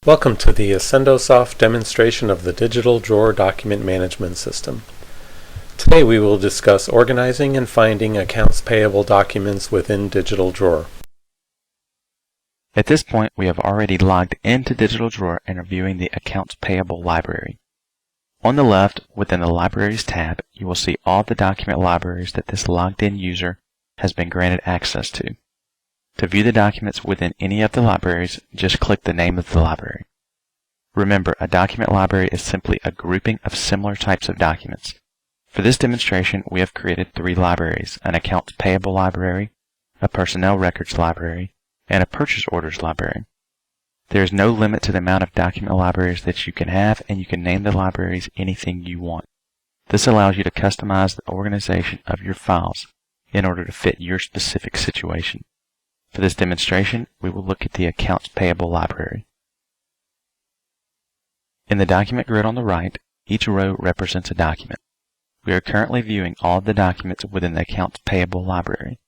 Welcome to the AscendoSoft demonstration of the DigitalDrawer document management system. Today we will discuss organizing and finding accounts payable documents within DigitalDrawer. At this point, we have already logged into DigitalDrawer and are viewing the Accounts Payable library. On the left, within the Libraries tab, you will see all the document libraries that this logged-in user has been granted access to. To view the documents within any of the libraries, just click the name of the library. Remember, a document library is simply a grouping of similar types of documents. For this demonstration, we have created 3 libraries: an Accounts Payable library, a Personnel Records library, and a Purchase Orders library. There is no limit to the amount of document libraries that you can have, and you can name the libraries anything you want. This allows you to customize the organization of your files in order to fit your specific situation. For this demonstration, we will look at the Accounts Payable library. In the document grid on the right, each row represents a document. We are currently viewing all of the documents within the Accounts Payable library.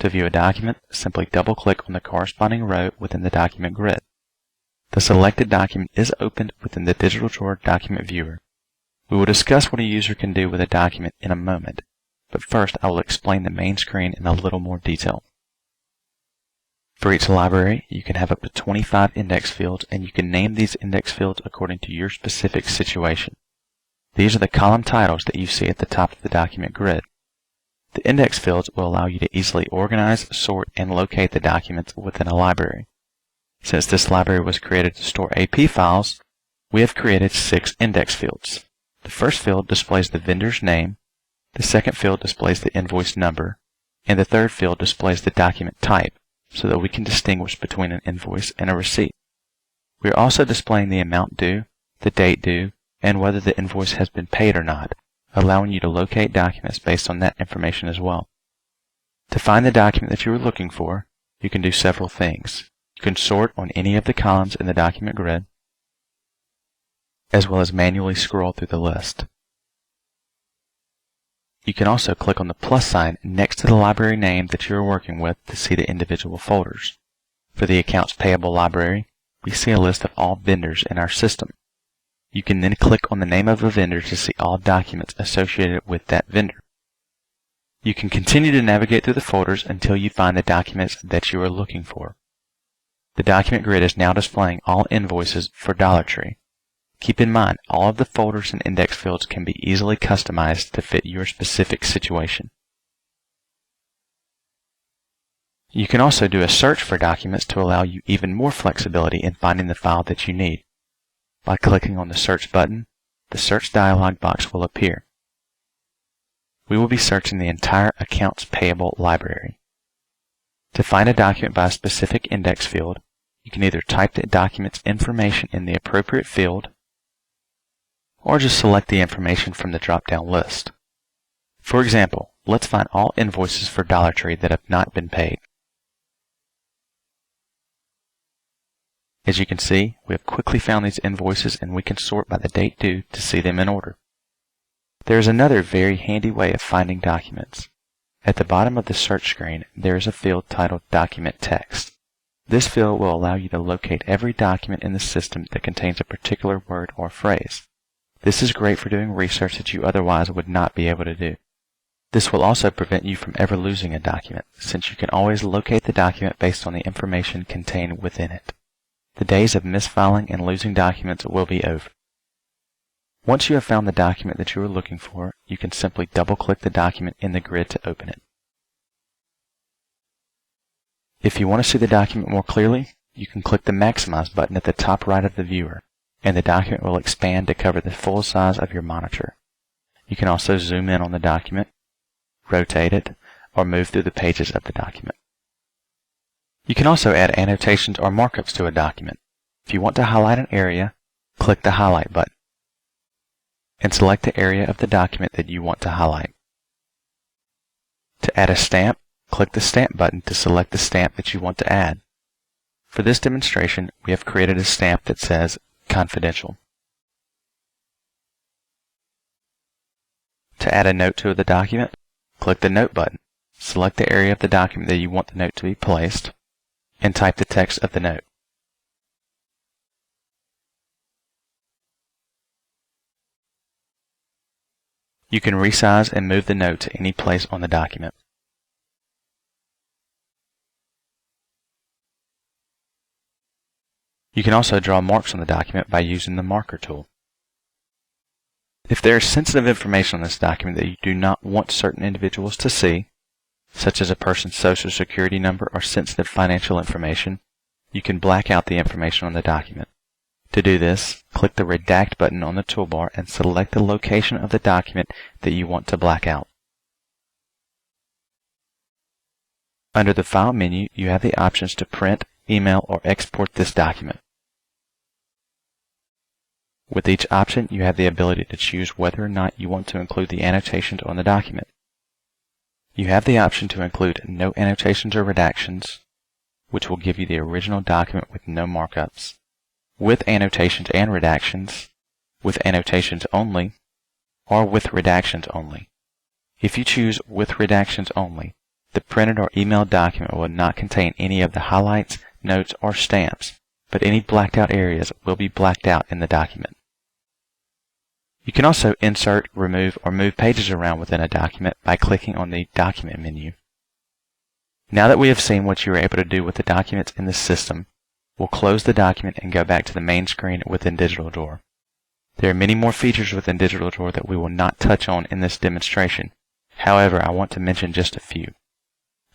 To view a document, simply double-click on the corresponding row within the document grid. The selected document is opened within the DigitalDrawer document viewer. We will discuss what a user can do with a document in a moment, but first I will explain the main screen in a little more detail. For each library, you can have up to 25 index fields, and you can name these index fields according to your specific situation. These are the column titles that you see at the top of the document grid. The index fields will allow you to easily organize, sort, and locate the documents within a library. Since this library was created to store AP files, we have created 6 index fields. The first field displays the vendor's name, the second field displays the invoice number, and the third field displays the document type, so that we can distinguish between an invoice and a receipt. We are also displaying the amount due, the date due, and whether the invoice has been paid or not, allowing you to locate documents based on that information as well. To find the document that you are looking for, you can do several things. You can sort on any of the columns in the document grid, as well as manually scroll through the list. You can also click on the plus sign next to the library name that you are working with to see the individual folders. For the Accounts Payable library, we see a list of all vendors in our system. You can then click on the name of a vendor to see all documents associated with that vendor. You can continue to navigate through the folders until you find the documents that you are looking for. The document grid is now displaying all invoices for Dollar Tree. Keep in mind, all of the folders and index fields can be easily customized to fit your specific situation. You can also do a search for documents to allow you even more flexibility in finding the file that you need. By clicking on the Search button, the Search dialog box will appear. We will be searching the entire Accounts Payable library. To find a document by a specific index field, you can either type the document's information in the appropriate field, or just select the information from the drop-down list. For example, let's find all invoices for Dollar Tree that have not been paid. As you can see, we have quickly found these invoices, and we can sort by the date due to see them in order. There is another very handy way of finding documents. At the bottom of the search screen, there is a field titled Document Text. This field will allow you to locate every document in the system that contains a particular word or phrase. This is great for doing research that you otherwise would not be able to do. This will also prevent you from ever losing a document, since you can always locate the document based on the information contained within it. The days of misfiling and losing documents will be over. Once you have found the document that you are looking for, you can simply double-click the document in the grid to open it. If you want to see the document more clearly, you can click the Maximize button at the top right of the viewer, and the document will expand to cover the full size of your monitor. You can also zoom in on the document, rotate it, or move through the pages of the document. You can also add annotations or markups to a document. If you want to highlight an area, click the Highlight button, and select the area of the document that you want to highlight. To add a stamp, click the Stamp button to select the stamp that you want to add. For this demonstration, we have created a stamp that says Confidential. To add a note to the document, click the Note button, select the area of the document that you want the note to be placed, and type the text of the note. You can resize and move the note to any place on the document. You can also draw marks on the document by using the marker tool. If there is sensitive information on this document that you do not want certain individuals to see, such as a person's social security number or sensitive financial information, you can black out the information on the document. To do this, click the Redact button on the toolbar and select the location of the document that you want to black out. Under the File menu, you have the options to print, email, or export this document. With each option, you have the ability to choose whether or not you want to include the annotations on the document. You have the option to include no annotations or redactions, which will give you the original document with no markups, with annotations and redactions, with annotations only, or with redactions only. If you choose with redactions only, the printed or emailed document will not contain any of the highlights, notes, or stamps, but any blacked out areas will be blacked out in the document. You can also insert, remove, or move pages around within a document by clicking on the Document menu. Now that we have seen what you are able to do with the documents in the system, we'll close the document and go back to the main screen within DigitalDrawer. There are many more features within DigitalDrawer that we will not touch on in this demonstration. However, I want to mention just a few.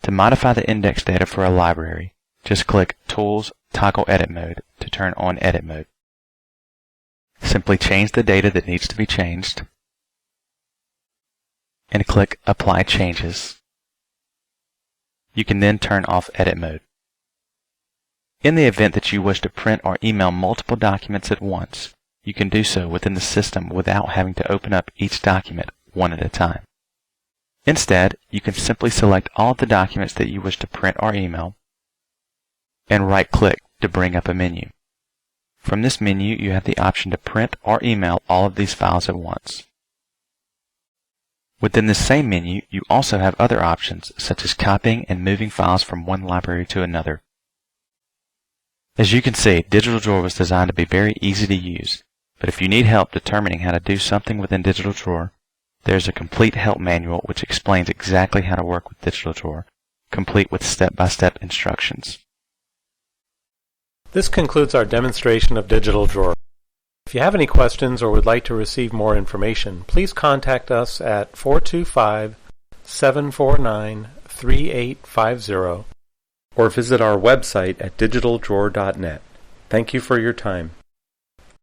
To modify the index data for a library, just click Tools, Toggle Edit Mode to turn on Edit Mode. Simply change the data that needs to be changed and click Apply Changes. You can then turn off Edit Mode. In the event that you wish to print or email multiple documents at once, you can do so within the system without having to open up each document one at a time. Instead, you can simply select all of the documents that you wish to print or email and right-click to bring up a menu. From this menu, you have the option to print or email all of these files at once. Within this same menu, you also have other options, such as copying and moving files from one library to another. As you can see, DigitalDrawer was designed to be very easy to use, but if you need help determining how to do something within DigitalDrawer, there is a complete help manual which explains exactly how to work with DigitalDrawer, complete with step-by-step instructions. This concludes our demonstration of DigitalDrawer. If you have any questions or would like to receive more information, please contact us at 425-749-3850 or visit our website at digitaldrawer.net. Thank you for your time.